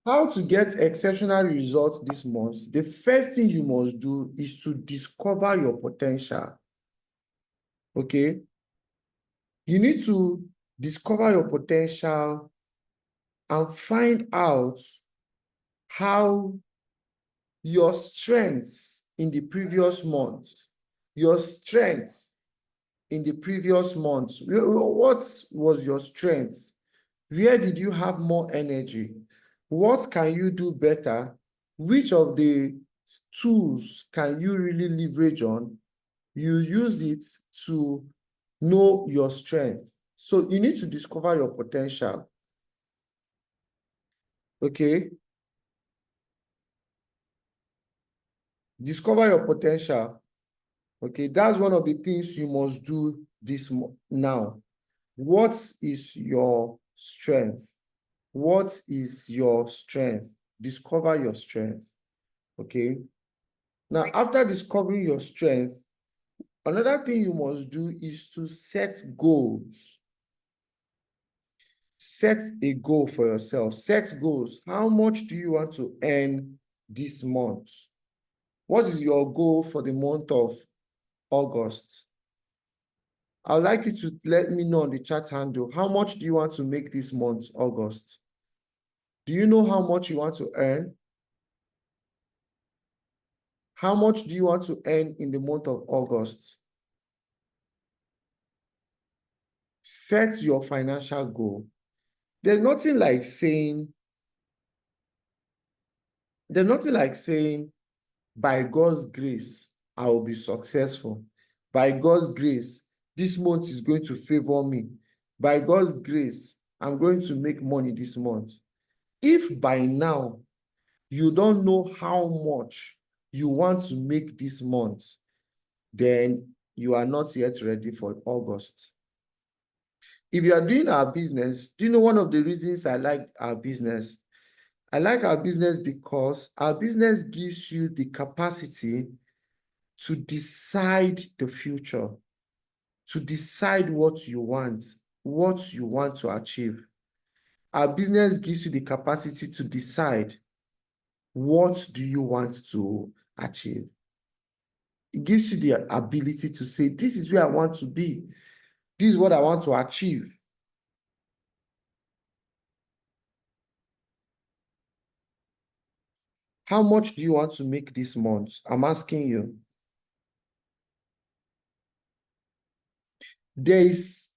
How to get exceptional results this month? The first thing you must do is to discover your potential. Okay? You need to discover your potential and find out how your strengths in the previous month, your strengths in the previous month, what was your strength? Where did you have more energy? What can you do better? Which of the tools can you really leverage on? You use it to know your strength. So you need to discover your potential. Okay? Discover your potential. Okay, that's one of the things you must do this now. What is your strength? What is your strength? Discover your strength. Okay. Now, after discovering your strength, another thing you must do is to set goals. Set a goal for yourself. Set goals. How much do you want to earn this month? What is your goal for the month of August? I'd like you to let me know on the chat handle. How much do you want to make this month, August? Do you know how much you want to earn? How much do you want to earn in the month of August? Set your financial goal. There's nothing like saying, by God's grace, I will be successful. By God's grace, this month is going to favor me. By God's grace, I'm going to make money this month. If by now you don't know how much you want to make this month, then you are not yet ready for August. If you are doing our business, do you know one of the reasons I like our business? I like our business because our business gives you the capacity to decide the future, to decide what you want to achieve. Our business gives you the capacity to decide what do you want to achieve. It gives you the ability to say, this is where I want to be. This is what I want to achieve. How much do you want to make this month? I'm asking you. There is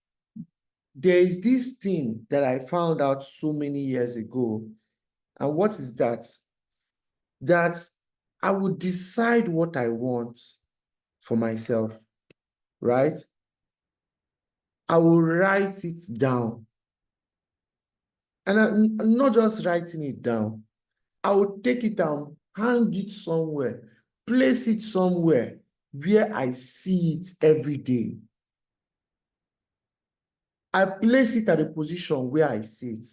this thing that I found out so many years ago. And what is that? That I would decide what I want for myself, right? I will write it down. And I'm not just writing it down. I will take it down, hang it somewhere, place it somewhere where I see it every day. I place it at a position where I see it.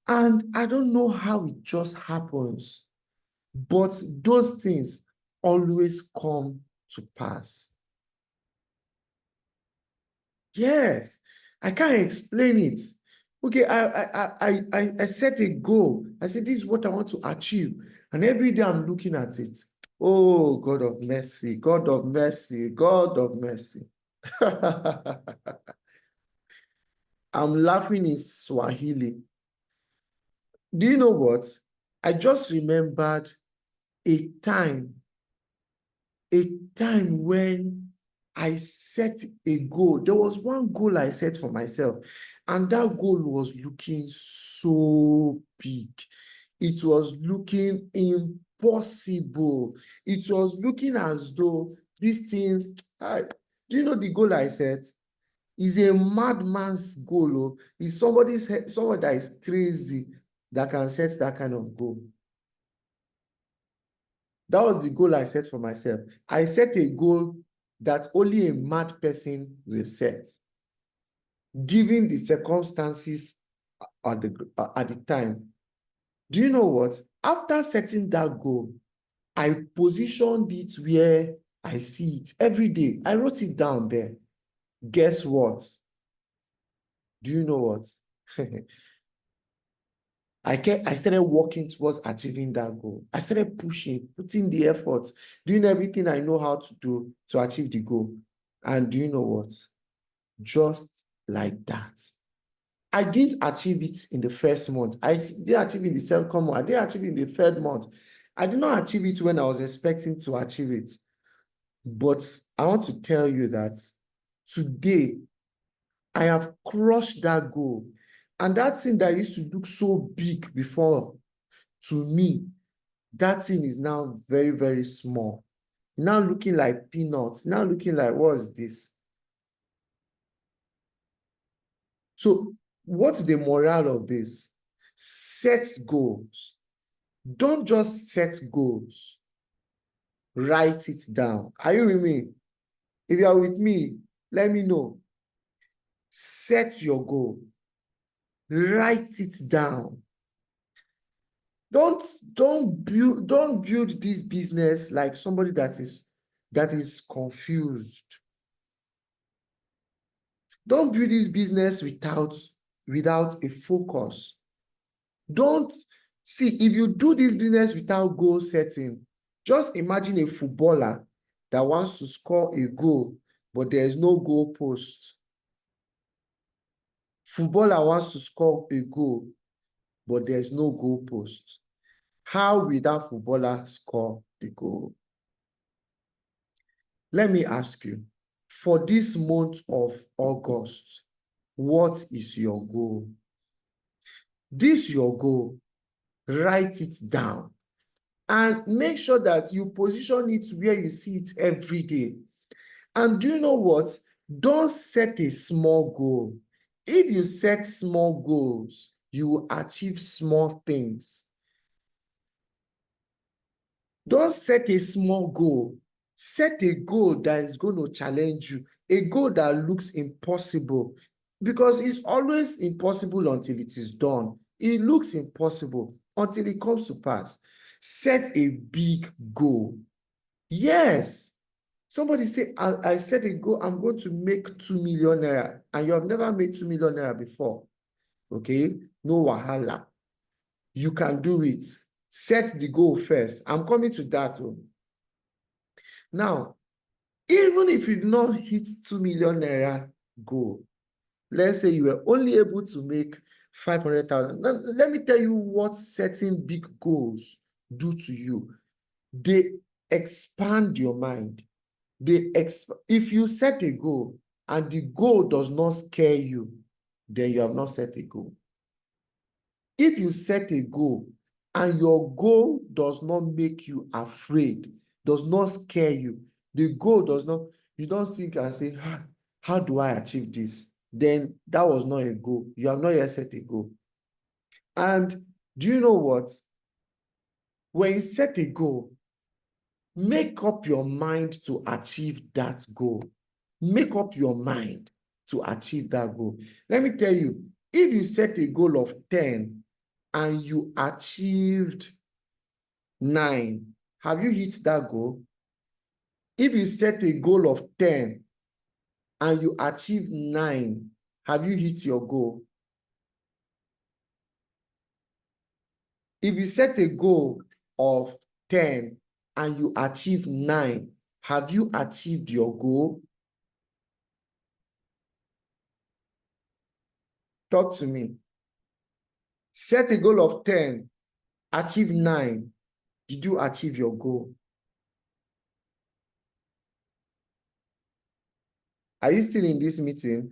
And I don't know how it just happens, but those things always come to pass. Yes, I can't explain it. Okay, I set a goal. I said, this is what I want to achieve. And every day I'm looking at it. Oh, God of mercy, God of mercy, God of mercy. I'm laughing in Swahili. Do you know what? I just remembered a time when I set a goal. There was one goal I set for myself, and that goal was looking so big. It was looking impossible. It was looking as though this thing, do you know the goal I set? Is a madman's goal. Is somebody that is crazy that can set that kind of goal. That was the goal I set for myself. I set a goal that only a mad person will set, given the circumstances at the time. Do you know what? After setting that goal, I positioned it where I see it every day. I wrote it down there. Guess what? Do you know what? I started working towards achieving that goal. I started pushing, putting the effort, doing everything I know how to do to achieve the goal. And do you know what? Just like that, I didn't achieve it in the first month. I didn't achieve it in the second month. I didn't achieve it in the third month. I did not achieve it when I was expecting to achieve it. But I want to tell you that today, I have crushed that goal. And that thing that used to look so big before, to me, that thing is now very, very small. Now looking like peanuts. Now looking like, what is this? So what's the morale of this? Set goals. Don't just set goals. Write it down. Are you with me? If you are with me, let me know. Set your goal. Write it down. Don't build this business like somebody that is confused. Don't build this business without a focus. Don't see, if you do this business without goal setting, just imagine a footballer that wants to score a goal, but there is no goal post. Footballer wants to score a goal, but there's no goal post. How will that footballer score the goal? Let me ask you, for this month of August, what is your goal? This your goal. Write it down and make sure that you position it where you see it every day. And do you know what? Don't set a small goal. If you set small goals, you will achieve small things. Don't set a small goal. Set a goal that is going to challenge you, a goal that looks impossible, because it's always impossible until it is done. It looks impossible until it comes to pass. Set a big goal. Yes. Somebody say, I set a goal, I'm going to make 2 million naira, and you have never made 2 million naira before. Okay? No wahala. You can do it. Set the goal first. I'm coming to that. Now, even if you did not hit 2 million naira goal, let's say you were only able to make 500,000. Now, let me tell you what setting big goals do to you. They expand your mind. If you set a goal and the goal does not scare you, then you have not set a goal. If you set a goal and your goal does not make you afraid, does not scare you, the goal does not, you don't think and say, how do I achieve this? Then that was not a goal. You have not yet set a goal. And do you know what? When you set a goal, make up your mind to achieve that goal. Make up your mind to achieve that goal. Let me tell you, if you set a goal of 10 and you achieved 9, have you hit that goal? If you set a goal of 10 and you achieve 9, have you hit your goal? If you set a goal of 10 and you achieve 9, have you achieved your goal? Talk to me. Set a goal of 10, achieve 9. Did you achieve your goal? Are you still in this meeting?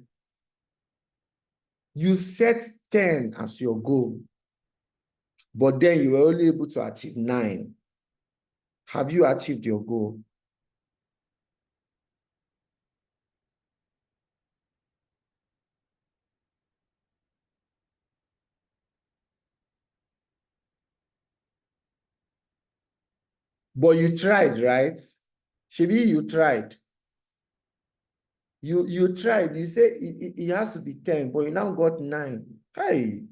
You set 10 as your goal, but then you were only able to achieve 9. Have you achieved your goal? But you tried, right? Shebi, you tried. You tried. You say it has to be 10, but you now got 9. Hey,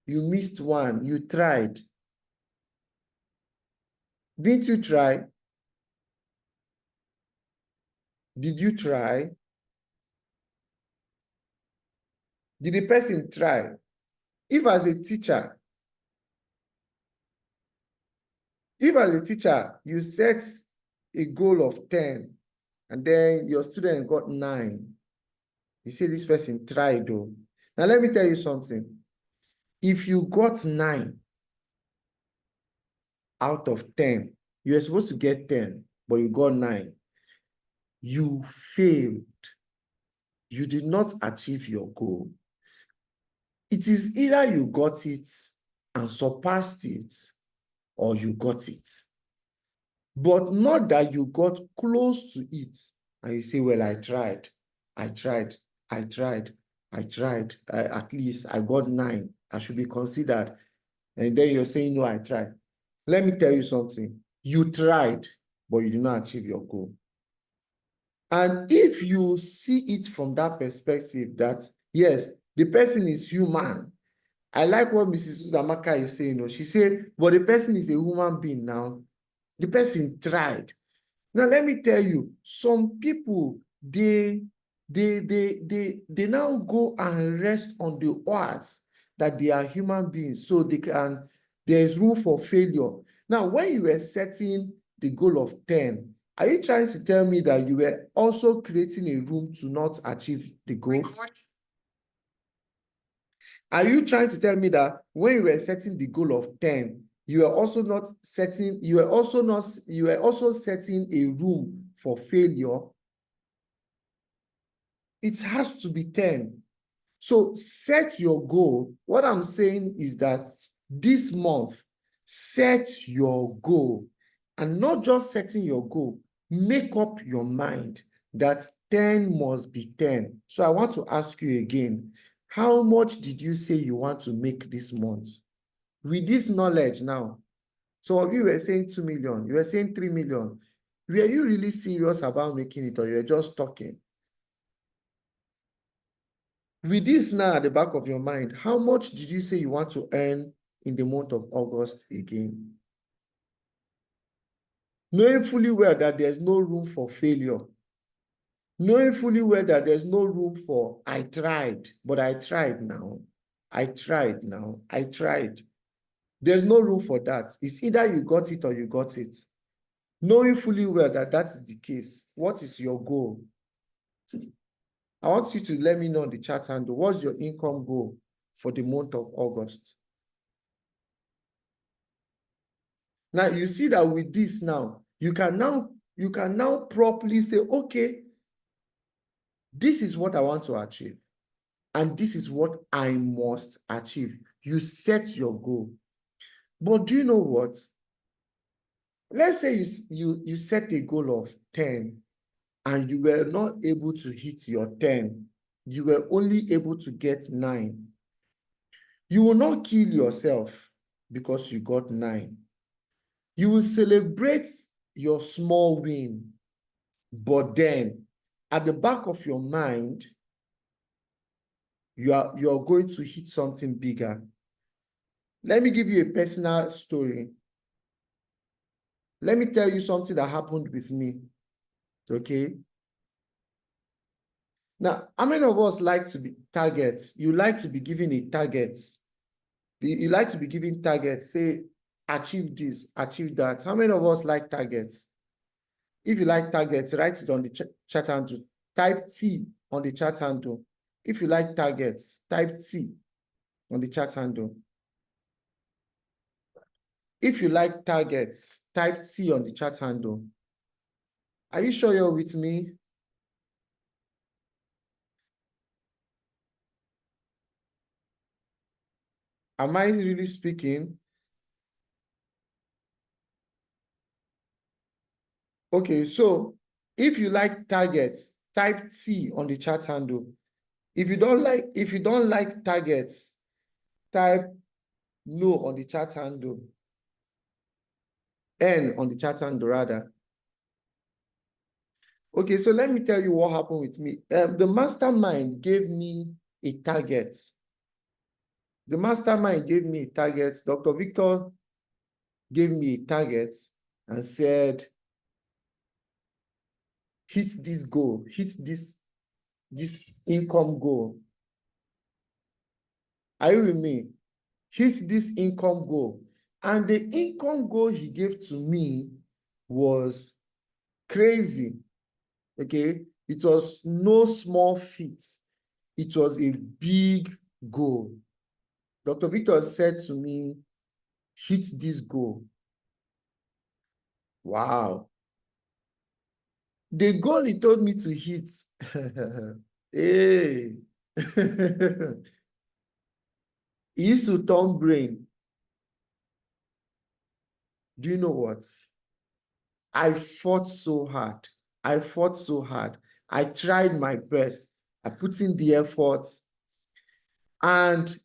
you missed 1. You tried. Didn't you try? Did you try? Did the person try? If as a teacher, If as a teacher, you set a goal of 10, and then your student got 9, you say this person tried though. Now let me tell you something. If you got 9 out of 10, you're supposed to get 10, but you got 9, you failed. You did not achieve your goal. It is either you got it and surpassed it, or you got it. But not that you got close to it and you say, well, I tried. At least I got 9. I should be considered. And then you're saying, no, I tried. Let me tell you something. You tried, but you did not achieve your goal. And if you see it from that perspective, that yes, the person is human. I like what Mrs. Uzamaka is saying. She said, but the person is a human being now. The person tried. Now, let me tell you, some people, they now go and rest on the words that they are human beings, so there is room for failure. Now, when you were setting the goal of 10, are you trying to tell me that you were also creating a room to not achieve the goal? Are you trying to tell me that when you were setting the goal of 10, you were also setting a room for failure? It has to be 10. So set your goal. What I'm saying is that this month, set your goal, and not just setting your goal, make up your mind that 10 must be 10. So I want to ask you again, how much did you say you want to make this month? With this knowledge now, some of you were saying 2 million, you were saying 3 million. Were you really serious about making it, or you were just talking? With this now at the back of your mind, how much did you say you want to earn in the month of August again? Knowing fully well that there's no room for failure. Knowing fully well that there's no room for, I tried, but I tried now. I tried now. I tried. There's no room for that. It's either you got it or you got it. Knowing fully well that that is the case, what is your goal? I want you to let me know on the chat handle, what's your income goal for the month of August? Now, you see that with this now, you can now properly say, okay, this is what I want to achieve, and this is what I must achieve. You set your goal. But do you know what? Let's say you set a goal of 10 and you were not able to hit your 10. You were only able to get 9. You will not kill yourself because you got 9. You will celebrate your small win, but then at the back of your mind, you are going to hit something bigger. Let me give you a personal story. Let me tell you something that happened with me. Okay. Now, how many of us like to be targets? You like to be given a target. You like to be given targets, say, achieve this, achieve that. How many of us like targets? If you like targets, write it on the chat handle. Type T on the chat handle. If you like targets, type T on the chat handle. If you like targets, type T on the chat handle. Are you sure you're with me? Am I really speaking? Okay, so if you like targets, type T on the chat handle. If you don't like targets, type no on the chat handle. N on the chat handle rather. Okay, so let me tell you what happened with me. The mastermind gave me a target. The mastermind gave me a target. Dr. Victor gave me a target and said, hit this goal, hit this income goal. Are you with me? Hit this income goal. And the income goal he gave to me was crazy. Okay. It was no small feat. It was a big goal. Dr. Victor said to me, hit this goal. Wow. The goal he told me to hit, hey, he used to turn brain. Do you know what? I fought so hard. I fought so hard. I tried my best. I put in the effort. And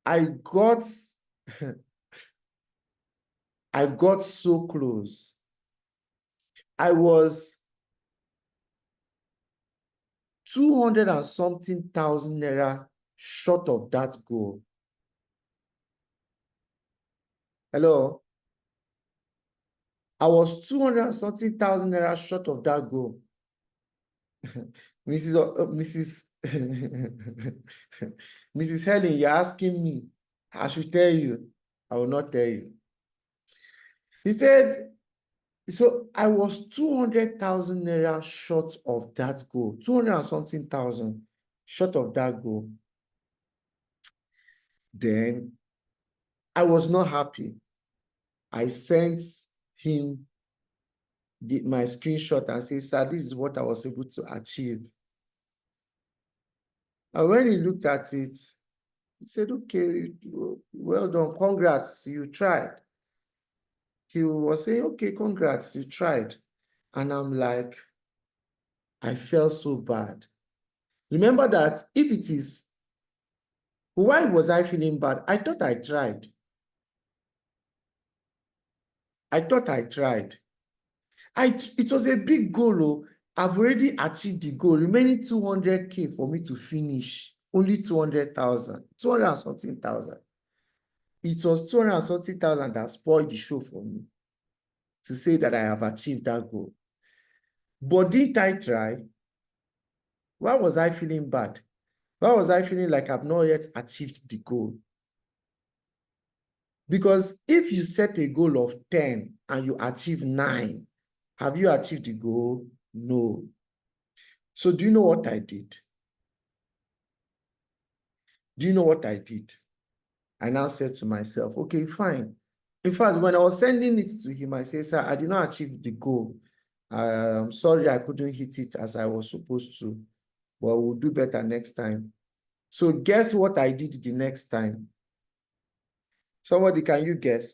I got, I got so close. I was 200 and something thousand naira short of that goal. Hello? I was 200 and something thousand naira short of that goal. Mrs. Mrs. Helen, you're asking me. I should tell you. I will not tell you. He said, so I was 200,000 naira short of that goal. 200 and something thousand short of that goal. Then I was not happy. I sent him my screenshot and said, sir, this is what I was able to achieve. And when he looked at it, he said, okay, well done, congrats, you tried. He was saying, okay, congrats, you tried. And I'm like, I felt so bad. Remember that if it is, why was I feeling bad? I thought I tried. I thought I tried. It was a big goal. Oh. I've already achieved the goal. Remaining 200K for me to finish. Only 200,000. 200 and something thousand. It was 200 and something thousand that spoiled the show for me to say that I have achieved that goal. But didn't I try? Why was I feeling bad? Why was I feeling like I've not yet achieved the goal? Because if you set a goal of 10 and you achieve 9, have you achieved the goal? No. So do you know what I did? Do you know what I did? I now said to myself, okay, fine. In fact, when I was sending it to him, I said, sir, I did not achieve the goal. I'm sorry I couldn't hit it as I was supposed to, but we'll do better next time. So guess what I did the next time? Somebody, can you guess?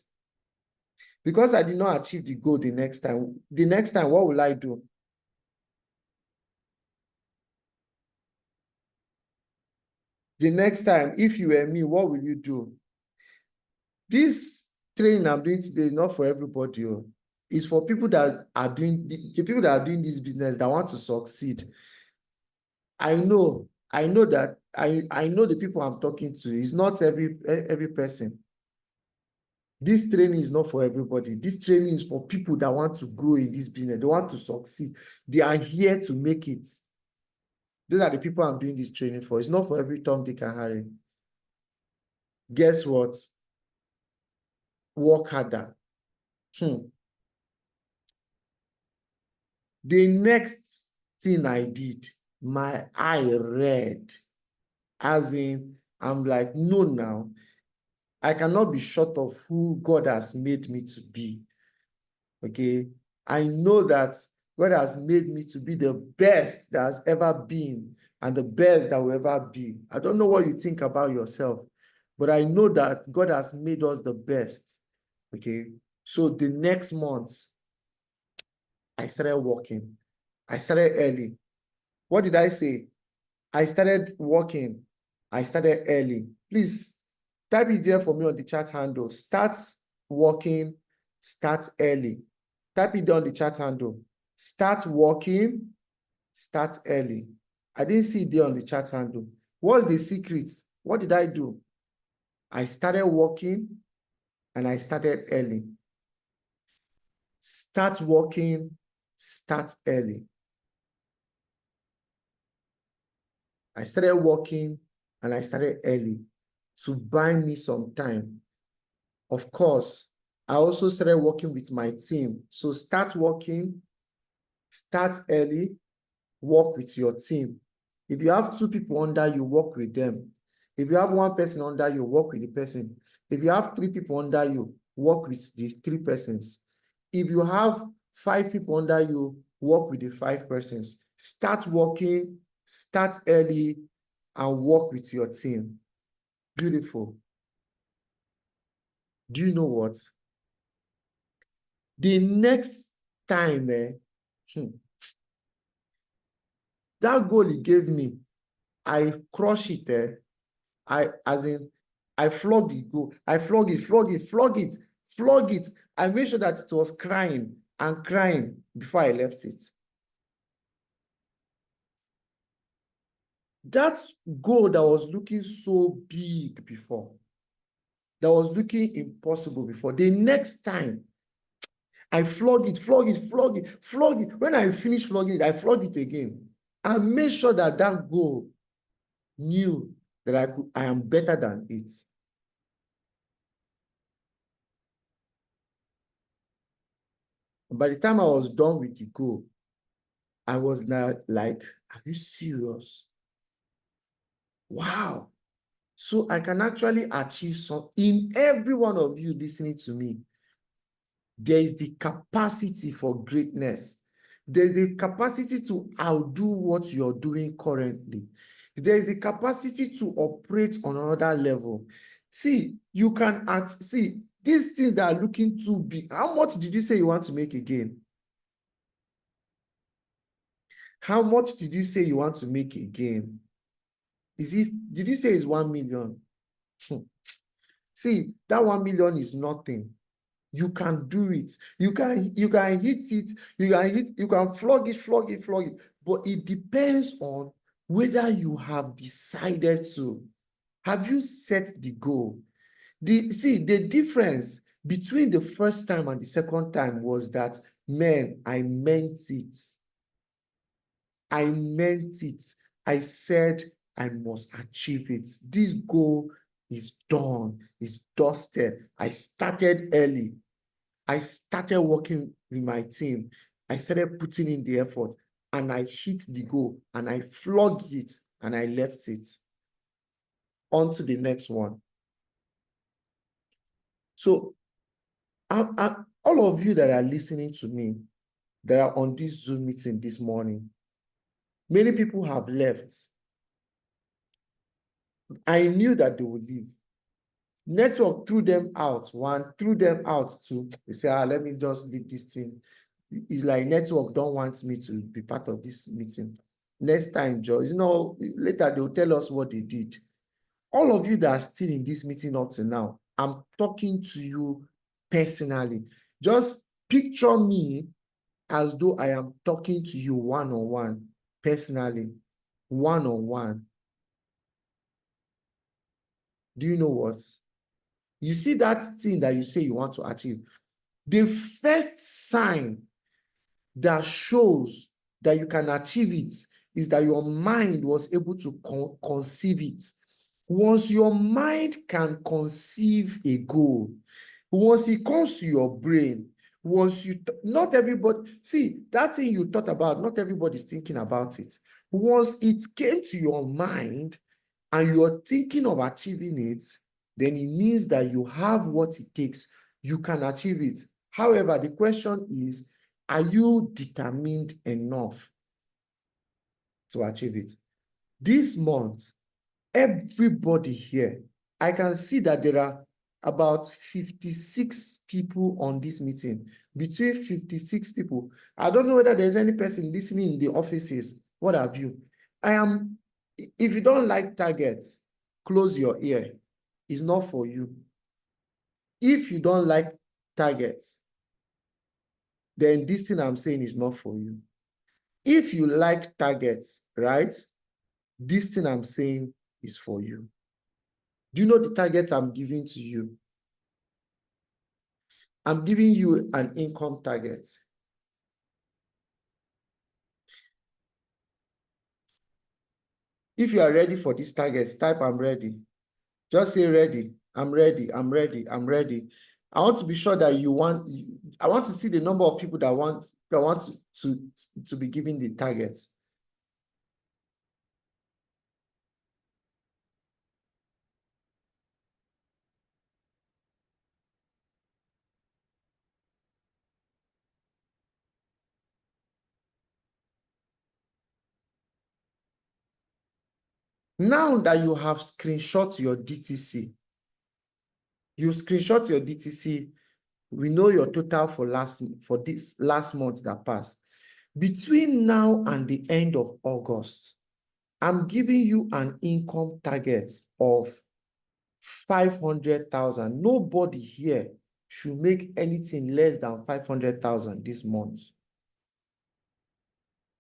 Because I did not achieve the goal the next time, what will I do? The next time, if you were me, what will you do? This training I'm doing today is not for everybody. It's for people that are doing the people that are doing this business that want to succeed. I know that I know the people I'm talking to. It's not every person. This training is not for everybody. This training is for people that want to grow in this business. They want to succeed. They are here to make it. Those are the people I'm doing this training for. It's not for every Tom, Dick, and Harry. Guess what? Work harder. The next thing I did, my eye read. As in, I'm like, no, now. I cannot be short of who God has made me to be. Okay? I know that God has made me to be the best that has ever been and the best that will ever be. I don't know what you think about yourself, but I know that God has made us the best. Okay? So the next month, I started working. I started early. What did I say? I started working. I started early. Please type it there for me on the chat handle. Start working, start early. Type it there on the chat handle. Start working, start early. I didn't see it there on the chat handle. What's the secret? What did I do? I started working and I started early. Start working, start early. I started working and I started early. to buy me some time. Of course, I also started working with my team. So start working, start early, work with your team. If you have 2 people under you, work with them. If you have 1 person under you, work with the person. If you have 3 people under you, work with the 3 persons. If you have 5 people under you, work with the 5 persons. Start working, start early, and work with your team. Beautiful. Do you know what? The next time, that goal he gave me, I crush it. I flog the goal. I flog it. I made sure that it was crying and crying before I left it. That goal that was looking so big before, that was looking impossible before, the next time, I flog it. When I finish flogging it, I flog it again. I made sure that that goal knew that I am better than it. By the time I was done with the goal, I was now like, are you serious? Wow. So I can actually achieve something. In every one of you listening to me, there is the capacity for greatness. There's the capacity to outdo what you're doing currently. There is the capacity to operate on another level. See, you can see these things that are looking too big. How much did you say you want to make again? How much did you say you want to make again? Did you say it's 1 million? See, that 1 million is nothing. You can do it. You can hit it. You can flog it. But it depends on whether you have decided to. Have you set the goal? See, the difference between the first time and the second time was that, man, I meant it. I meant it. I said I must achieve it. This goal is done, it's dusted. I started early. I started working with my team. I started putting in the effort and I hit the goal and I flogged it and I left it. On to the next one. So all of you that are listening to me, that are on this Zoom meeting this morning, many people have left. I knew that they would leave. Network threw them out. One threw them out. Two, they say, let me just leave this thing. It's like network don't want me to be part of this meeting. Next time, Joe, later they'll tell us what they did. All of you that are still in this meeting up to now, I'm talking to you personally. Just picture me as though I am talking to you one-on-one, personally, one-on-one. Do you know what? You see that thing that you say you want to achieve. The first sign that shows that you can achieve it is that your mind was able to conceive it. Once your mind can conceive a goal, once it comes to your brain, not everybody, see, that thing you thought about, not everybody's thinking about it. Once it came to your mind and you're thinking of achieving it, then it means that you have what it takes. You can achieve it. However, the question is, are you determined enough to achieve it? This month, everybody here, I can see that there are about 56 people on this meeting. Between 56 people, I don't know whether there's any person listening in the offices. What have you? If you don't like targets, close your ear. It's not for you. If you don't like targets, then this thing I'm saying is not for you. If you like targets, right? This thing I'm saying is for you. Do you know the target I'm giving to you? I'm giving you an income target. If you are ready for these targets, type I'm ready. Just say ready. I'm ready. I'm ready. I'm ready. I want to be sure that you want, I want to see the number of people that want to be given the targets. Now that you have screenshot your DTC, we know your total for this last month that passed. Between now and the end of August, I'm giving you an income target of 500,000. Nobody here should make anything less than 500,000 this month.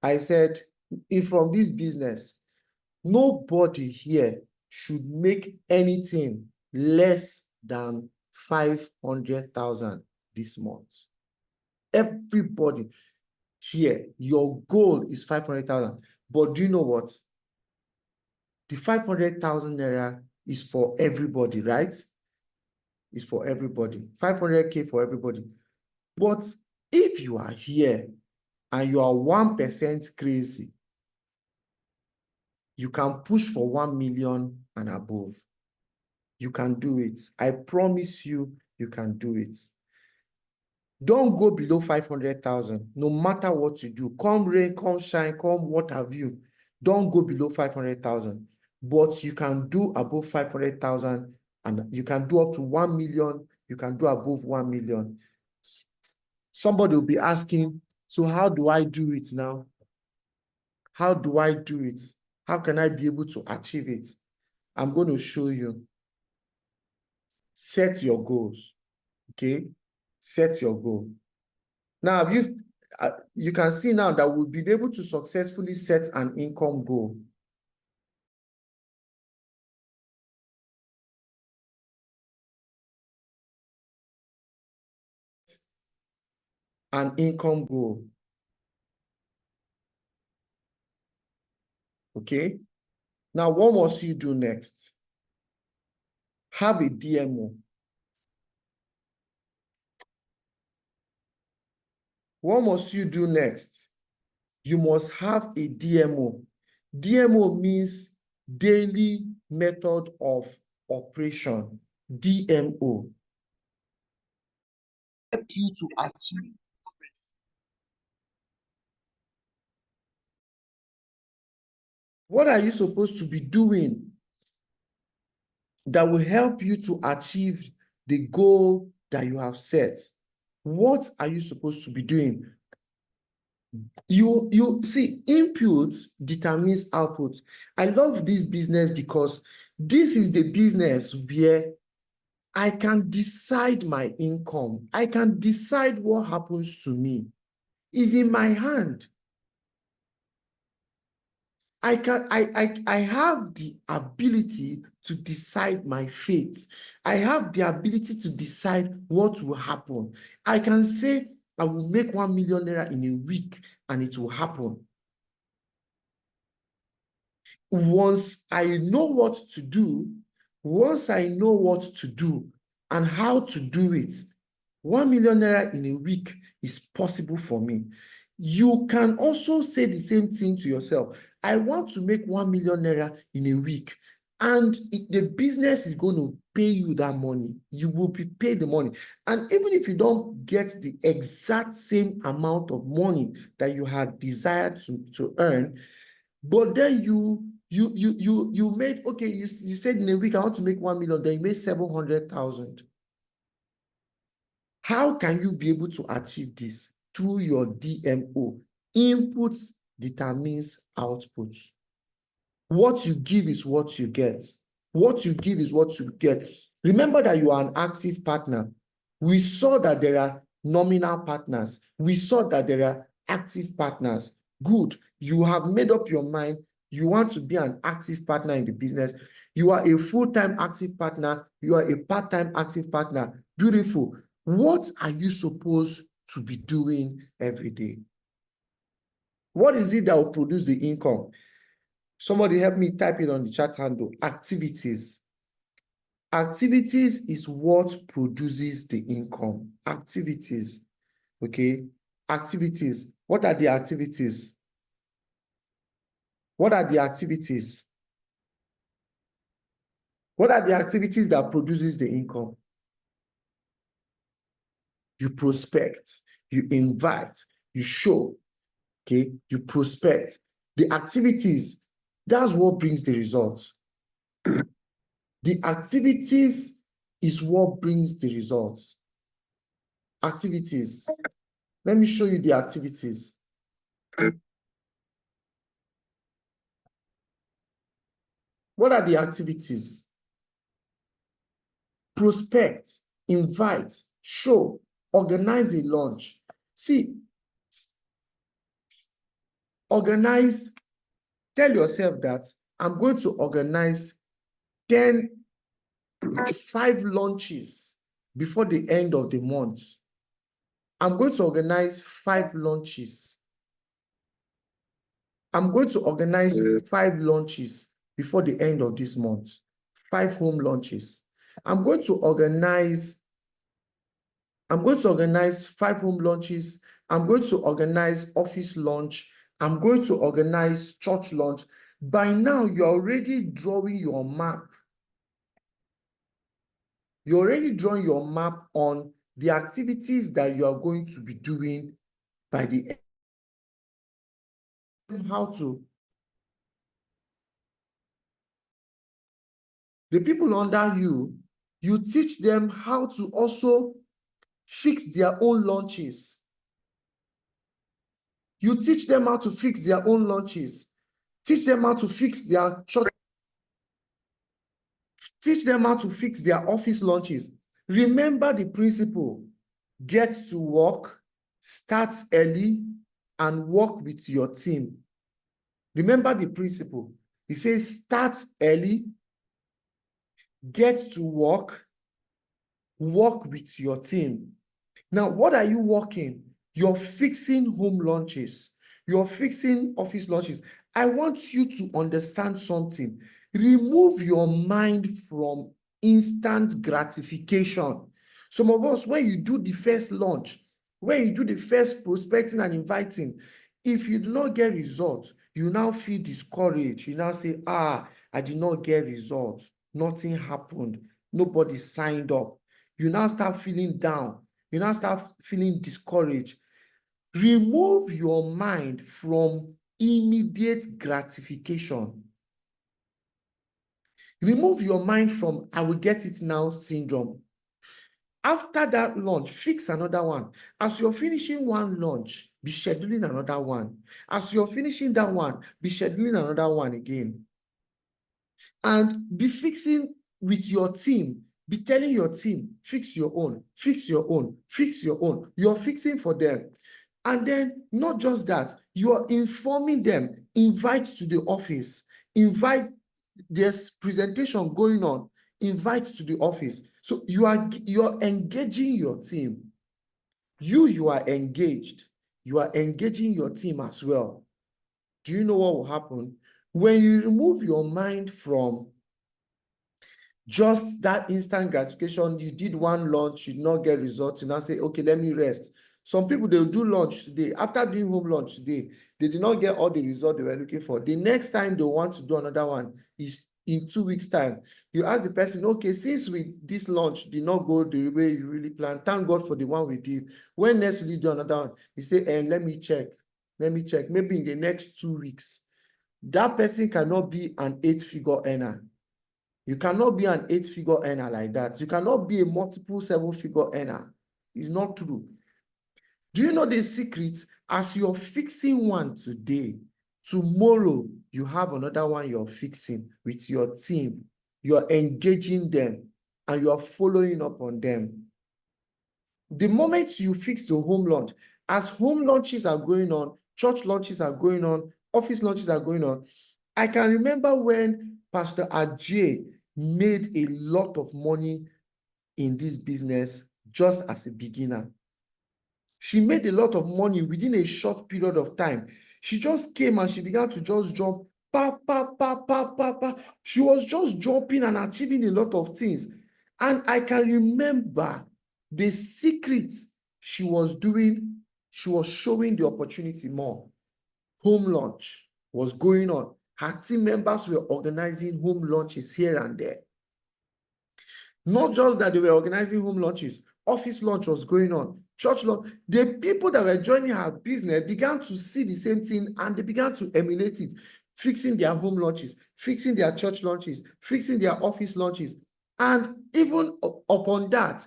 I said, if from this business, nobody here should make anything less than 500,000 this month. Everybody here, your goal is 500,000. But do you know what? The 500,000 naira is for everybody, right? It's for everybody. 500K for everybody. But if you are here and you are 1% crazy, you can push for 1 million and above. You can do it. I promise you, you can do it. Don't go below 500,000, no matter what you do. Come rain, come shine, come what have you. Don't go below 500,000. But you can do above 500,000 and you can do up to 1 million. You can do above 1 million. Somebody will be asking, so how do I do it now? How do I do it? How can I be able to achieve it? I'm going to show you. Set your goals, okay? Set your goal. Now, you can see now that we've been able to successfully set an income goal. An income goal. Okay? Now, what must you do next? Have a DMO. What must you do next? You must have a DMO. DMO means daily method of operation. DMO. Help you to achieve. What are you supposed to be doing that will help you to achieve the goal that you have set? What are you supposed to be doing? You see, input determines output. I love this business because this is the business where I can decide my income. I can decide what happens to me. It's in my hand. I have the ability to decide my fate. I have the ability to decide what will happen. I can say I will make 1 million naira in a week and it will happen. Once I know what to do and how to do it, 1 million naira in a week is possible for me. You can also say the same thing to yourself. I want to make 1 million naira in a week, and the business is going to pay you that money. You will be paid the money. And even if you don't get the exact same amount of money that you had desired to earn, but then you made, okay, you said in a week, I want to make 1 million, then you made 700,000. How can you be able to achieve this? Through your DMO. Inputs determines outputs. What you give is what you get. What you give is what you get. Remember that you are an active partner. We saw that there are nominal partners. We saw that there are active partners. Good. You have made up your mind. You want to be an active partner in the business. You are a full-time active partner. You are a part-time active partner. Beautiful. What are you supposed to be doing every day? What is it that will produce the income? Somebody help me type it on the chat handle. Activities. Activities is what produces the income. Activities, okay? Activities. What are the activities? What are the activities? What are the activities that produces the income? You prospect, you invite, you show, okay? You prospect. The activities, that's what brings the results. The activities is what brings the results. Activities. Let me show you the activities. What are the activities? Prospect, invite, show, organize a launch. See, organize, tell yourself that I'm going to organize 5 launches before the end of the month. I'm going to organize 5 launches. I'm going to organize 5 launches before the end of this month. 5 home launches. I'm going to organize 5 home launches. I'm going to organize office launch. I'm going to organize church launch. By now, you're already drawing your map. You're already drawing your map on the activities that you are going to be doing by the end. How to. The people under you, you teach them how to also fix their own launches. You teach them how to fix their own launches. Teach them how to fix their church. Teach them how to fix their office launches. Remember the principle: get to work, start early, and work with your team. Remember the principle. It says start early, get to work with your team. Now, what are you working? You're fixing home launches. You're fixing office launches. I want you to understand something. Remove your mind from instant gratification. Some of us, when you do the first launch, when you do the first prospecting and inviting, if you do not get results, you now feel discouraged. You now say, I did not get results. Nothing happened. Nobody signed up. You now start feeling down. You now start feeling discouraged. Remove your mind from immediate gratification. Remove your mind from I will get it now syndrome. After that launch, fix another one. As you're finishing one launch, be scheduling another one. As you're finishing that one, be scheduling another one again. And be fixing with your team. Be telling your team, fix your own, fix your own, fix your own. You're fixing for them. And then not just that, you are informing them, invite to the office, invite, there's presentation going on, invite to the office. So you're engaging your team. You are engaged. You are engaging your team as well. Do you know what will happen? When you remove your mind from just that instant gratification, you did one launch, you did not get results, you now say, okay, let me rest. Some people, they'll do launch today. After doing home launch today, they did not get all the results they were looking for. The next time they want to do another one is in 2 weeks' time. You ask the person, okay, since this launch did not go the way you really planned, thank God for the one we did. When next will you do another one? You say, let me check. Let me check. Maybe in the next 2 weeks. That person cannot be an 8-figure earner. You cannot be an 8-figure earner like that. You cannot be a multiple 7-figure earner. It's not true. Do you know the secret? As you're fixing one today, tomorrow you have another one you're fixing with your team. You're engaging them and you're following up on them. The moment you fix the home launch, as home launches are going on, church launches are going on, office launches are going on, I can remember when Pastor Ajay made a lot of money in this business just as a beginner. She made a lot of money within a short period of time. She just came and she began to just jump. Pa, pa, pa, pa, pa, pa. She was just jumping and achieving a lot of things. And I can remember the secret she was doing. She was showing the opportunity more. Home lunch was going on. Her team members were organizing home lunches here and there. Not just that they were organizing home lunches, office lunch was going on, church lunch. The people that were joining her business began to see the same thing and they began to emulate it, fixing their home lunches, fixing their church lunches, fixing their office lunches. And even upon that,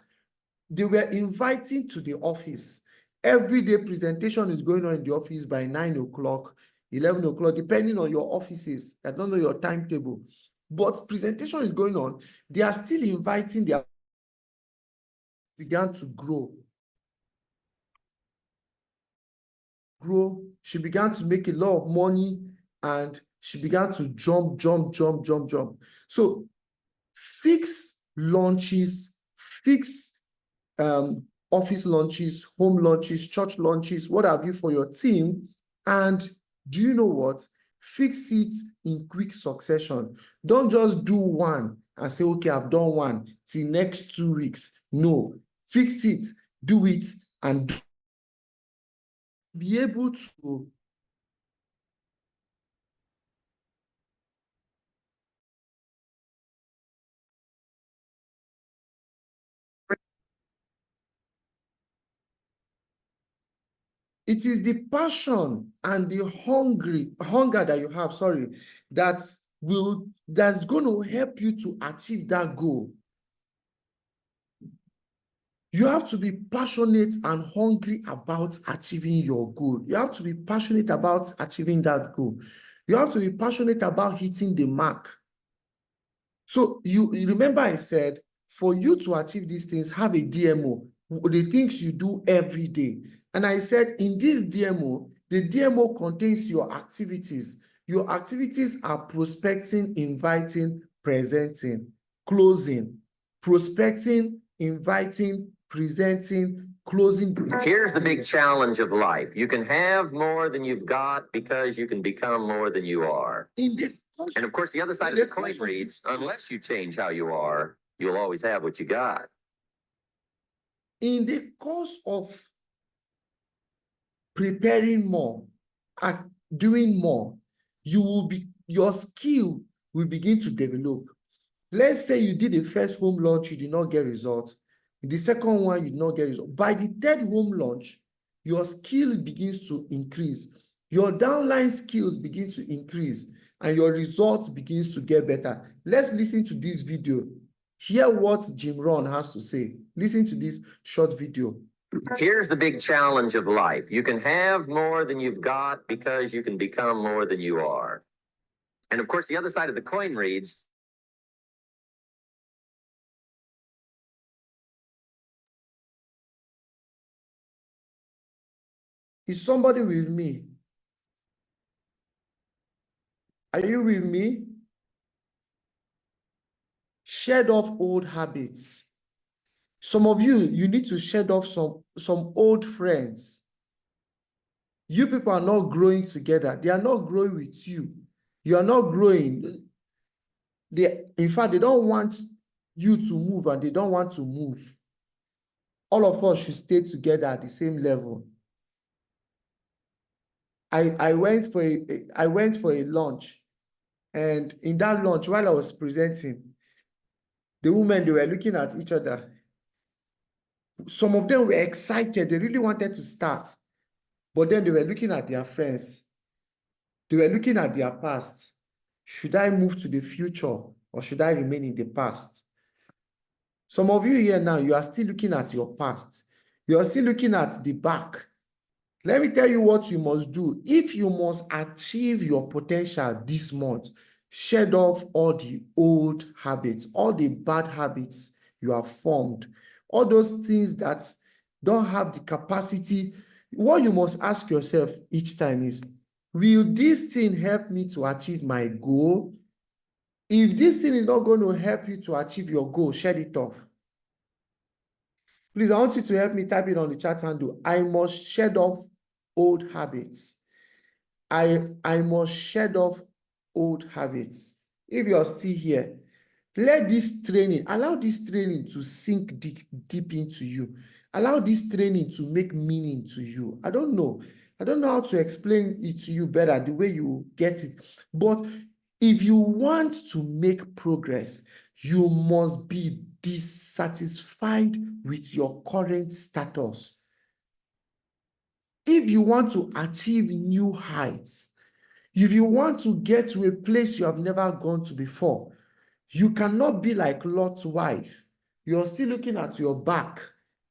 they were inviting to the office. Every day presentation is going on in the office by 9 o'clock, 11 o'clock, depending on your offices. I don't know your timetable. But presentation is going on. They are still inviting their began to grow. She began to make a lot of money and she began to jump. So fix launches, fix office launches, home launches, church launches, what have you for your team. And do you know what? Fix it in quick succession. Don't just do one and say, okay, I've done one till next 2 weeks. No, fix it, do it, and be able to it is the passion and the hunger that you have, that's going to help you to achieve that goal. You have to be passionate and hungry about achieving your goal. You have to be passionate about achieving that goal. You have to be passionate about hitting the mark. So you remember I said, for you to achieve these things, have a DMO, the things you do every day. And I said, in this DMO, the DMO contains your activities. Your activities are prospecting, inviting, presenting, closing, prospecting, inviting, presenting, closing. Here's the big challenge of life. You can have more than you've got because you can become more than you are. And of course, the other side of the coin reads, unless you change how you are, you'll always have what you got. In the course of preparing more, doing more, your skill will begin to develop. Let's say you did the first home launch, you did not get results. The second one, you did not get results. By the third home launch, your skill begins to increase. Your downline skills begin to increase and your results begins to get better. Let's listen to this video. Hear what Jim Rohn has to say. Listen to this short video. Here's the big challenge of life. You can have more than you've got because you can become more than you are. And of course, the other side of the coin reads, is somebody with me? Are you with me? Shed off old habits. Some of you need to shed off some old friends. You people are not growing together. They are not growing with you. You are not growing. In fact, they don't want you to move and they don't want to move. All of us should stay together at the same level. I went for a lunch, and in that lunch, while I was presenting, the women, they were looking at each other. Some of them were excited. They really wanted to start. But then they were looking at their friends. They were looking at their past. Should I move to the future or should I remain in the past? Some of you here now, you are still looking at your past. You are still looking at the back. Let me tell you what you must do. If you must achieve your potential this month, shed off all the old habits, all the bad habits you have formed, all those things that don't have the capacity. What you must ask yourself each time is, will this thing help me to achieve my goal? If this thing is not going to help you to achieve your goal, shed it off. Please, I want you to help me type it on the chat handle. I must shed off old habits. I must shed off old habits. If you're still here, Let this training, allow this training to sink deep into you. Allow this training to make meaning to you. I don't know how to explain it to you better, the way you get it. But if you want to make progress, you must be dissatisfied with your current status. If you want to achieve new heights, if you want to get to a place you have never gone to before, you cannot be like Lot's wife. You're still looking at your back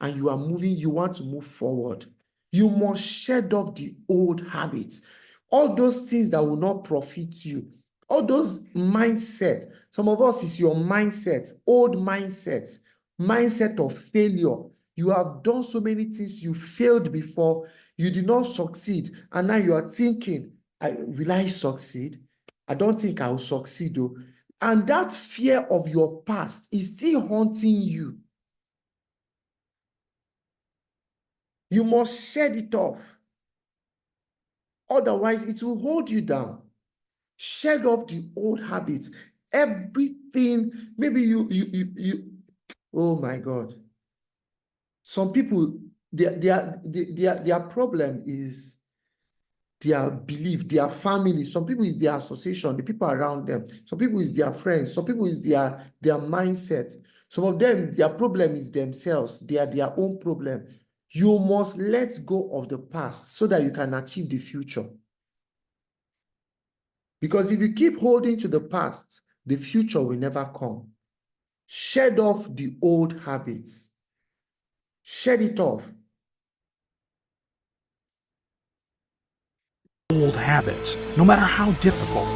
and you are moving, you want to move forward. You must shed off the old habits, all those things that will not profit you, all those mindsets. Some of us is your mindset, old mindset of failure. You have done so many things, you failed before, you did not succeed, and now you are thinking, will I succeed? I don't think I will succeed though. And that fear of your past is still haunting you. You must shed it off. Otherwise, it will hold you down. Shed off the old habits. Everything, maybe you oh my God. Some people, their problem is their belief, their family. Some people is their association, the people around them. Some people is their friends. Some people is their mindset. Some of them, their problem is themselves. They are their own problem. You must let go of the past so that you can achieve the future. Because if you keep holding to the past, the future will never come. Shed off the old habits. Shed it off. Old habits, no matter how difficult.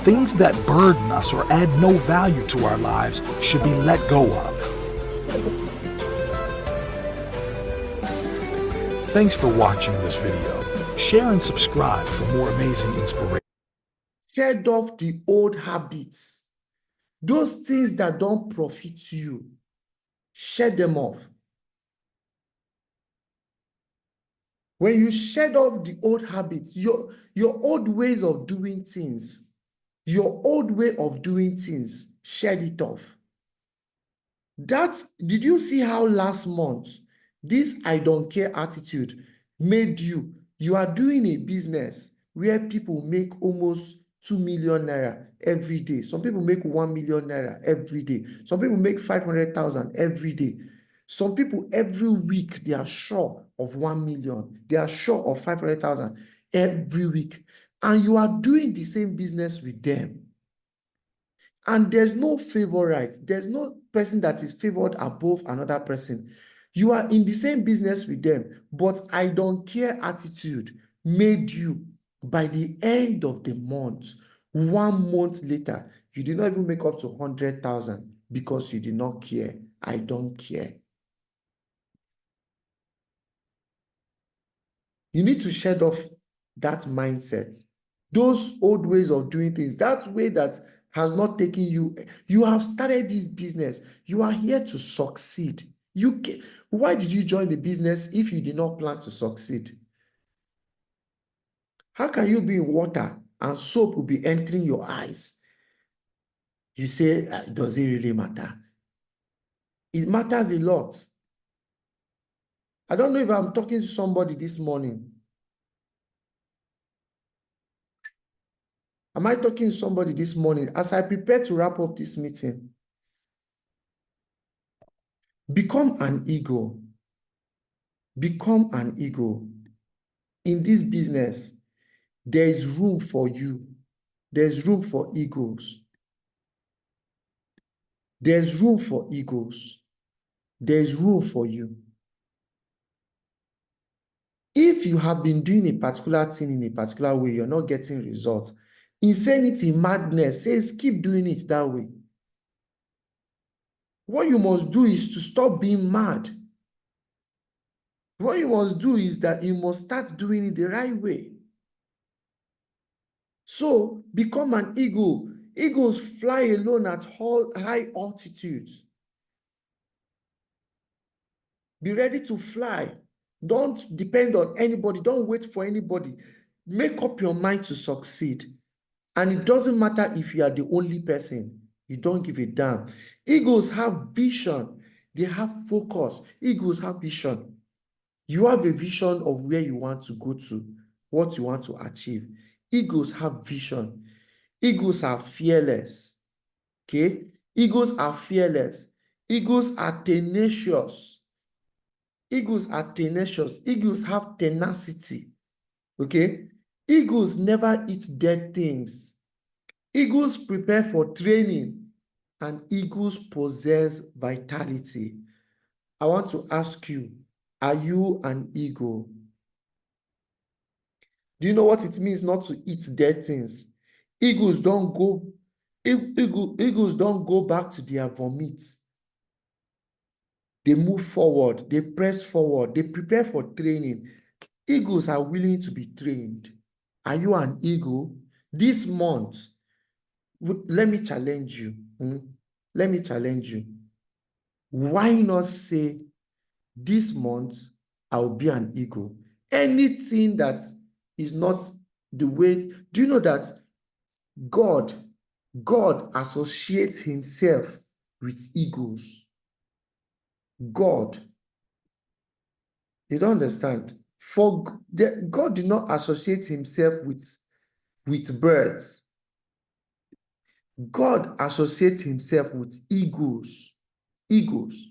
Things that burden us or add no value to our lives should be let go of. Thanks for watching this video. Share and subscribe for more amazing inspiration. Shed off the old habits. Those things that don't profit you. Shed them off. When you shed off the old habits, your old ways of doing things, shed it off. Did you see how last month, this I don't care attitude made you are doing a business where people make almost 2 million naira every day. Some people make 1 million naira every day. Some people make 500,000 every day. Some people every week, they are sure of 1 million. They are sure of 500,000 every week. And you are doing the same business with them. And there's no favorite. There's no person that is favored above another person. You are in the same business with them, but I don't care attitude made you, by the end of the month, 1 month later, you did not even make up to 100,000 because you did not care. I don't care. You need to shed off that mindset, those old ways of doing things, that way that has not taken you. You have started this business. You are here to succeed. Why did you join the business if you did not plan to succeed? How can you be in water and soap will be entering your eyes? You say, does it really matter? It matters a lot. I don't know if I'm talking to somebody this morning. Am I talking to somebody this morning? As I prepare to wrap up this meeting, become an ego. Become an ego. In this business, there is room for you. There's room for egos. There's room for egos. There's room for you. If you have been doing a particular thing in a particular way, you're not getting results. Insanity, madness says keep doing it that way. What you must do is to stop being mad. What you must do is that you must start doing it the right way. So become an eagle. Eagles fly alone at high altitudes. Be ready to fly. Don't depend on anybody. Don't wait for anybody. Make up your mind to succeed. And it doesn't matter if you are the only person. You don't give a damn. Eagles have vision. They have focus. Eagles have vision. You have a vision of where you want to go to, what you want to achieve. Eagles have vision. Eagles are fearless. Okay? Eagles are fearless. Eagles are tenacious. Eagles are tenacious. Eagles have tenacity. Okay? Eagles never eat dead things. Eagles prepare for training, and eagles possess vitality. I want to ask you, are you an eagle? Do you know what it means not to eat dead things? Eagles don't go back to their vomit. They move forward, they press forward, they prepare for training. Eagles are willing to be trained. Are you an eagle? This month, let me challenge you. Let me challenge you. Why not say, this month, I'll be an eagle? Anything that is not the way, do you know that God associates himself with eagles? God. You don't understand? God did not associate himself with birds. God associates himself with eagles. Eagles.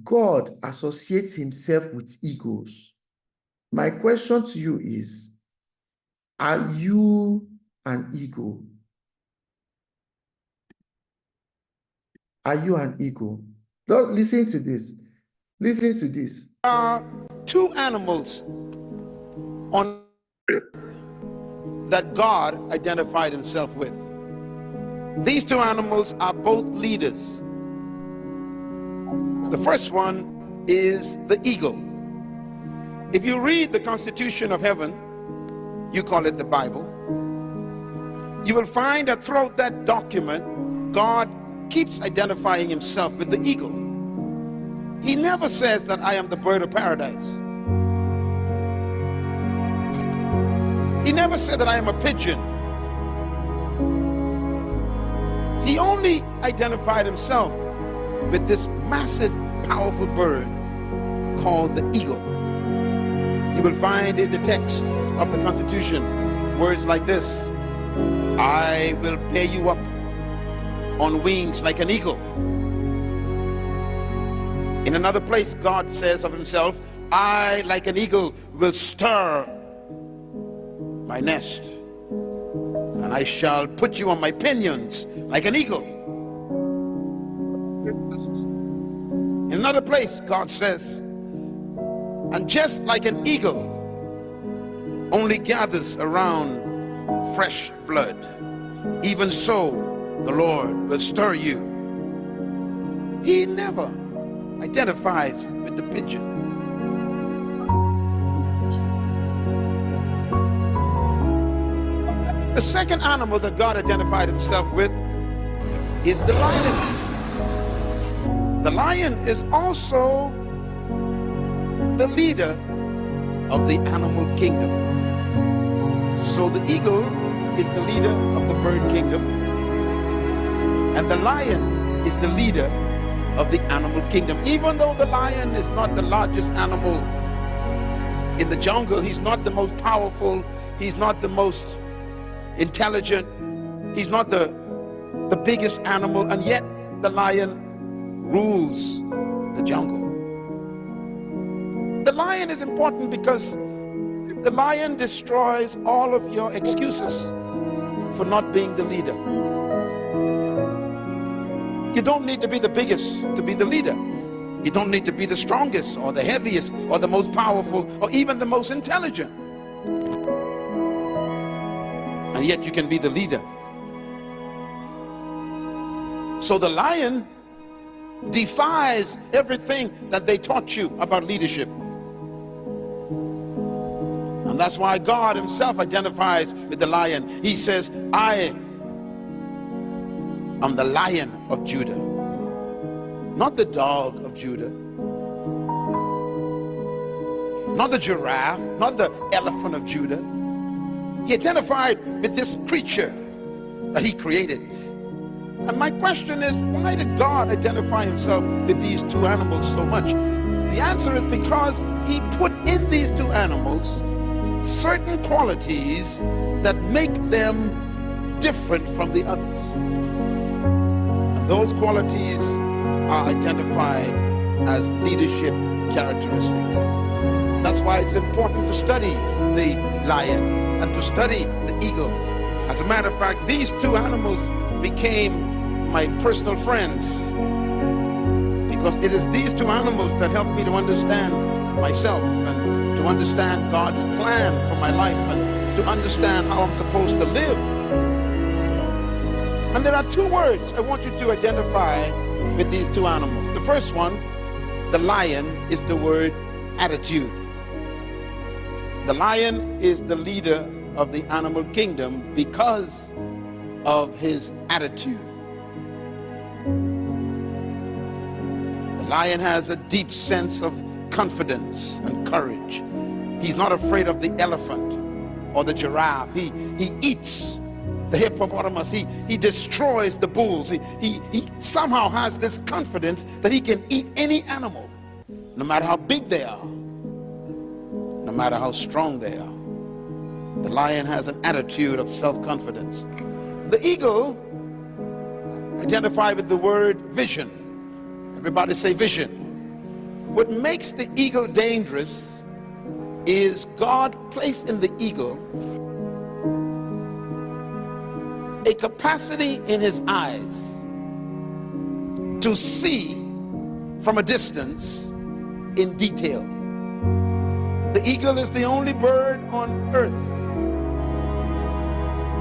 God associates himself with eagles. My question to you is, are you an eagle? Are you an eagle? Listen to this. Listen to this. There are two animals on that God identified himself with. These two animals are both leaders. The first one is the eagle. If you read the Constitution of Heaven, you call it the Bible, you will find that throughout that document, God keeps identifying himself with the eagle. He never says that I am the bird of paradise. He never said that I am a pigeon. He only identified himself with this massive, powerful bird called the eagle. You will find in the text of the Constitution words like this: I will bear you up on wings like an eagle. In another place, God says of himself, I, like an eagle, will stir my nest, and I shall put you on my pinions like an eagle. In another place, God says, and just like an eagle only gathers around fresh blood, even so the Lord will stir you. He never identifies with the pigeon. The second animal that God identified himself with is the lion. The lion is also the leader of the animal kingdom. So the eagle is the leader of the bird kingdom, and the lion is the leader of the animal kingdom. Even though the lion is not the largest animal in the jungle, he's not the most powerful, he's not the most intelligent, he's not the biggest animal, and yet the lion rules the jungle. The lion is important because the lion destroys all of your excuses for not being the leader. You don't need to be the biggest to be the leader. You don't need to be the strongest or the heaviest or the most powerful or even the most intelligent. And yet you can be the leader. So the lion defies everything that they taught you about leadership. And that's why God himself identifies with the lion. He says, I am the Lion of Judah, not the dog of Judah, not the giraffe, not the elephant of Judah. He identified with this creature that he created. And my question is, why did God identify himself with these two animals so much? The answer is because he put in these two animals certain qualities that make them different from the others. And those qualities are identified as leadership characteristics. That's why it's important to study the lion and to study the eagle. As a matter of fact, these two animals became my personal friends, because it is these two animals that help me to understand myself and to understand God's plan for my life and to understand how I'm supposed to live. And there are two words I want you to identify with these two animals. The first one, the lion, is the word attitude. The lion is the leader of the animal kingdom because of his attitude. The lion has a deep sense of confidence and courage. He's not afraid of the elephant or the giraffe. He eats the hippopotamus. He destroys the bulls. He somehow has this confidence that he can eat any animal, no matter how big they are, no matter how strong they are. The lion has an attitude of self-confidence. The eagle, identified with the word vision. Everybody say vision. What makes the eagle dangerous is God placed in the eagle a capacity in his eyes to see from a distance in detail. The eagle is the only bird on earth.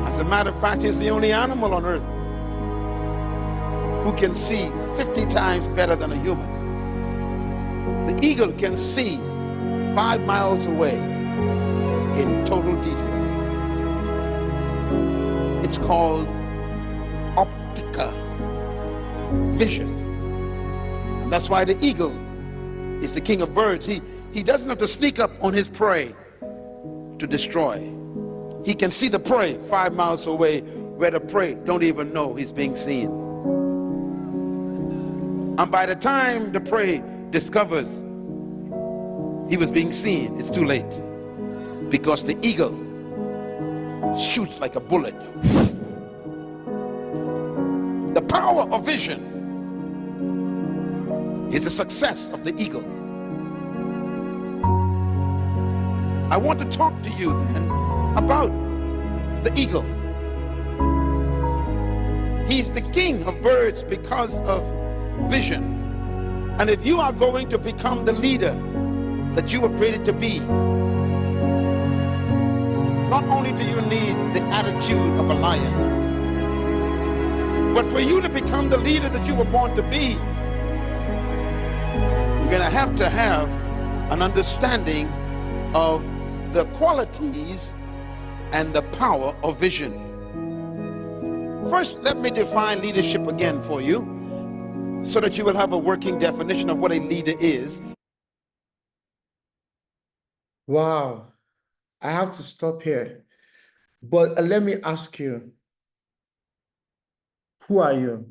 As a matter of fact, he's the only animal on earth who can see 50 times better than a human. The eagle can see 5 miles away in total detail. It's called optica, vision. And that's why the eagle is the king of birds. He doesn't have to sneak up on his prey to destroy. He can see the prey 5 miles away where the prey don't even know he's being seen. And by the time the prey discovers he was being seen, it's too late, because the eagle shoots like a bullet. The power of vision is the success of the eagle. I want to talk to you then about the eagle. He's the king of birds because of vision. And if you are going to become the leader that you were created to be, not only do you need the attitude of a lion, but for you to become the leader that you were born to be, you're going to have an understanding of the qualities and the power of vision. First, let me define leadership again for you, so that you will have a working definition of what a leader is. Wow. I have to stop here. But let me ask you, who are you?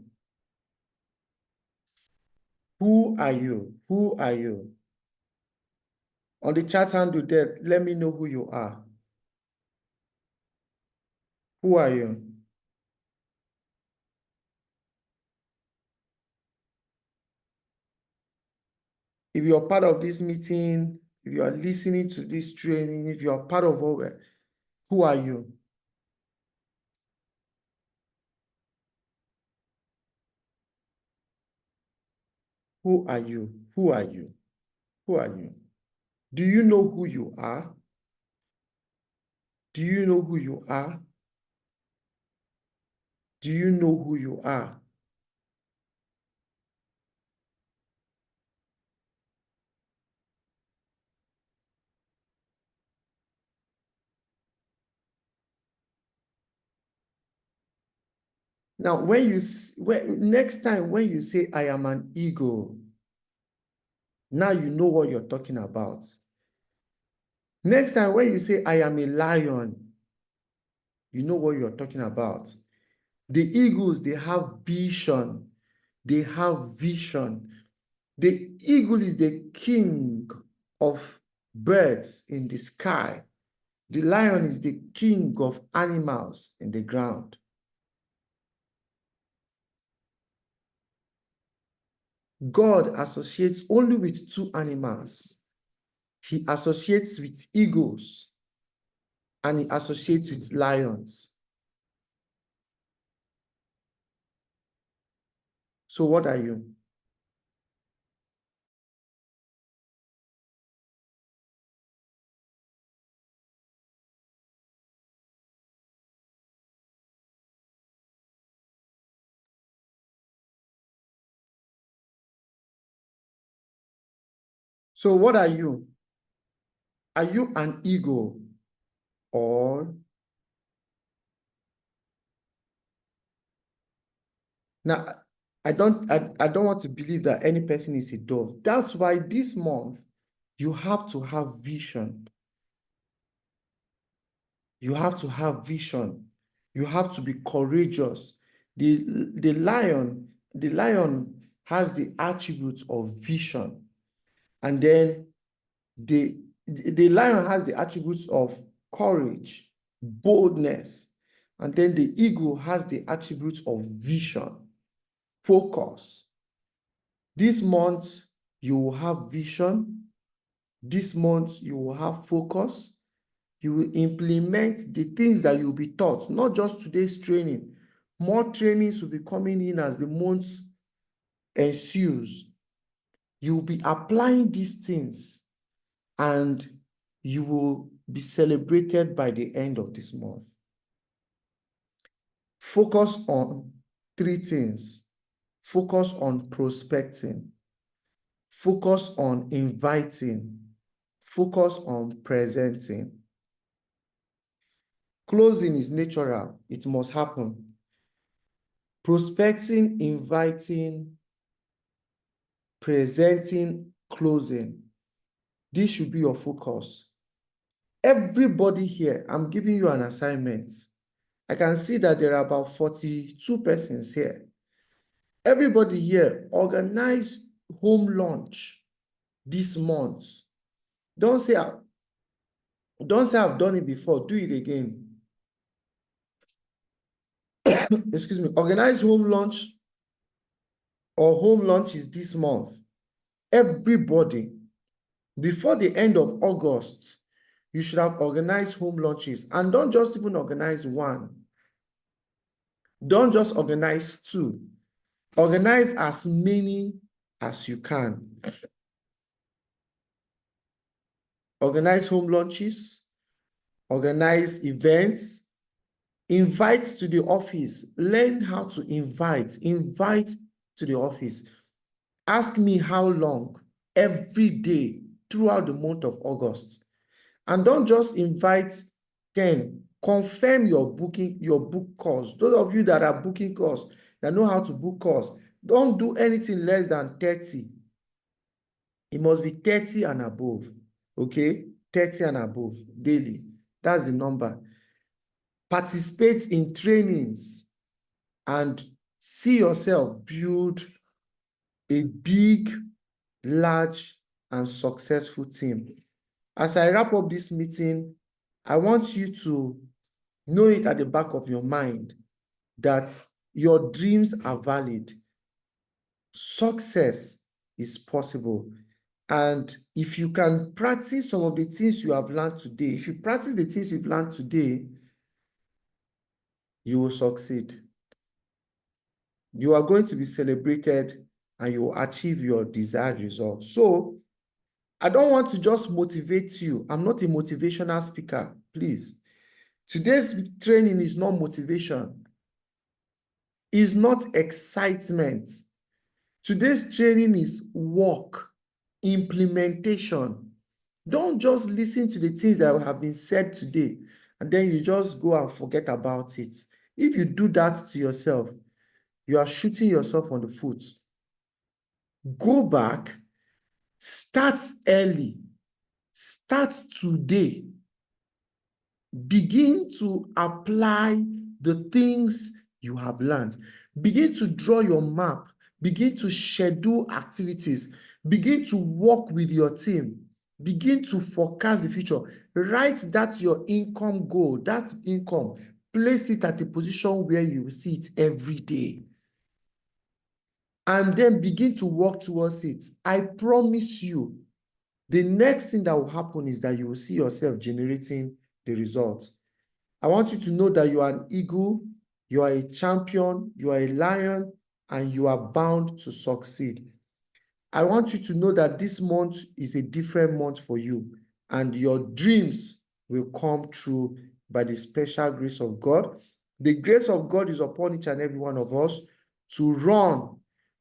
Who are you? Who are you? On the chat handle there, let me know who you are. Who are you? If you're part of this meeting, if you are listening to this training, if you are part of our, who are you? Who are you? Who are you? Who are you? Do you know who you are? Do you know who you are? Do you know who you are? Now, next time when you say, I am an eagle, now you know what you're talking about. Next time when you say, I am a lion, you know what you're talking about. The eagles, they have vision. They have vision. The eagle is the king of birds in the sky. The lion is the king of animals in the ground. God associates only with two animals. He associates with eagles and he associates with lions. So what are you? So what are you? Are you an eagle or? Now, I don't want to believe that any person is a dove. That's why this month you have to have vision. You have to have vision. You have to be courageous. The lion has the attributes of vision. And then the lion has the attributes of courage, boldness. And then the eagle has the attributes of vision, focus. This month, you will have vision. This month, you will have focus. You will implement the things that you'll be taught, not just today's training. More trainings will be coming in as the months ensues. You will be applying these things and you will be celebrated by the end of this month. Focus on three things. Focus on prospecting. Focus on inviting. Focus on presenting. Closing is natural. It must happen. Prospecting, inviting, presenting, closing. This should be your focus. Everybody here, I'm giving you an assignment. I can see that there are about 42 persons here. Everybody here, organize home lunch this month. Don't say I've done it before. Do it again. Excuse me. Organize home lunch or home lunches this month. Everybody, before the end of August, you should have organized home lunches. And don't just even organize one. Don't just organize two. Organize as many as you can. Organize home lunches. Organize events. Invite to the office. Learn how to invite. Invite to the office. Ask me how long every day throughout the month of August. And don't just invite 10. Confirm your book course. Those of you that are booking course, that know how to book course, don't do anything less than 30. It must be 30 and above. Okay? 30 and above daily. That's the number. Participate in trainings and see yourself build a big, large, and successful team. As I wrap up this meeting, I want you to know it at the back of your mind that your dreams are valid. Success is possible. And if you can practice some of the things you have learned today, if you practice the things you've learned today, you will succeed. You are going to be celebrated and you will achieve your desired results. So, I don't want to just motivate you. I'm not a motivational speaker, please. Today's training is not motivation. It's not excitement. Today's training is work, implementation. Don't just listen to the things that have been said today and then you just go and forget about it. If you do that to yourself, you are shooting yourself on the foot. Go back, start early. Start today. Begin to apply the things you have learned. Begin to draw your map. Begin to schedule activities. Begin to work with your team. Begin to forecast the future. Write that your income goal, that income, place it at a position where you will see it every day. And then begin to work towards it. I promise you, the next thing that will happen is that you will see yourself generating the results. I want you to know that you are an eagle, you are a champion, you are a lion, and you are bound to succeed. I want you to know that this month is a different month for you, and your dreams will come true by the special grace of God. The grace of God is upon each and every one of us to run,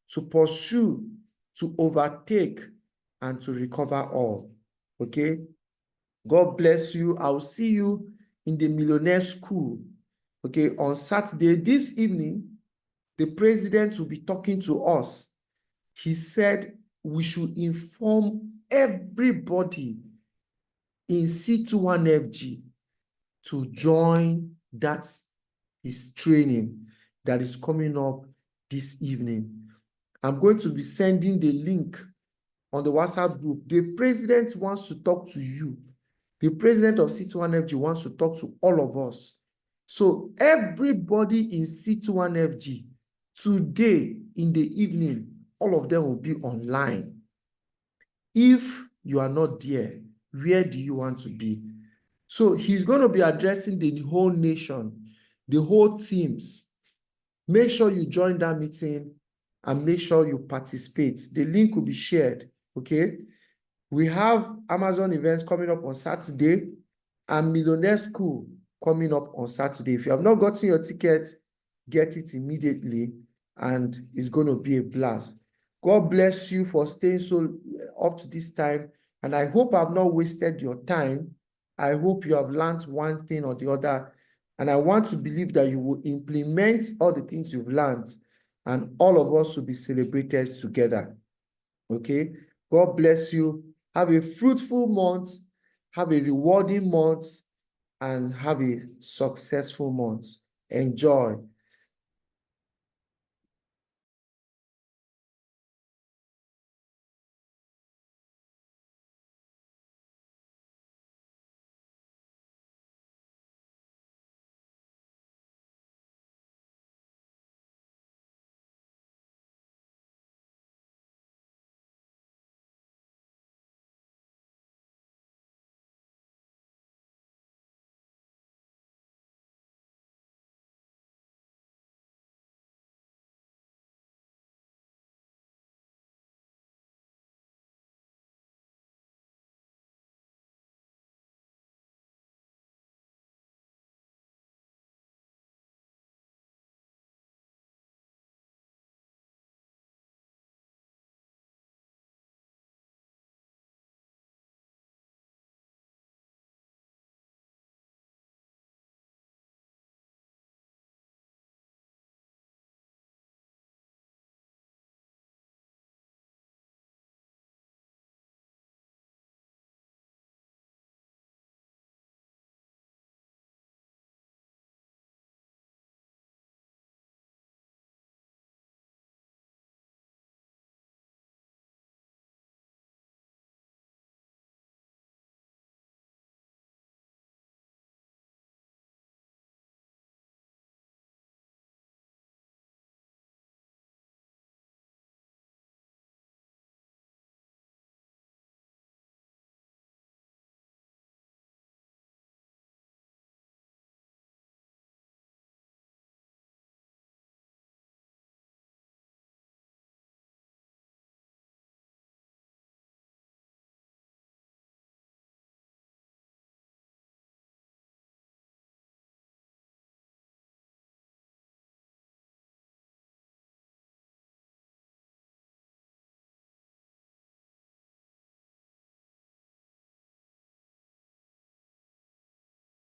to pursue, to overtake, and to recover all. Okay? God bless you. I'll see you in the Millionaire School. Okay, on Saturday, this evening, the president will be talking to us. He said we should inform everybody in C21FG to join his training that is coming up this evening. I'm going to be sending the link on the WhatsApp group. The president wants to talk to you. The president of C21FG wants to talk to all of us. So everybody in C21FG, today in the evening, all of them will be online. If you are not there, where do you want to be? So he's going to be addressing the whole nation, the whole teams. Make sure you join that meeting and make sure you participate. The link will be shared, okay? We have Amazon events coming up on Saturday and Millionaire School coming up on Saturday. If you have not gotten your ticket, get it immediately, and it's going to be a blast. God bless you for staying so up to this time, and I hope I've not wasted your time. I hope you have learned one thing or the other, and I want to believe that you will implement all the things you've learned, and all of us will be celebrated together. Okay? God bless you. Have a fruitful month, have a rewarding month, and have a successful month. Enjoy.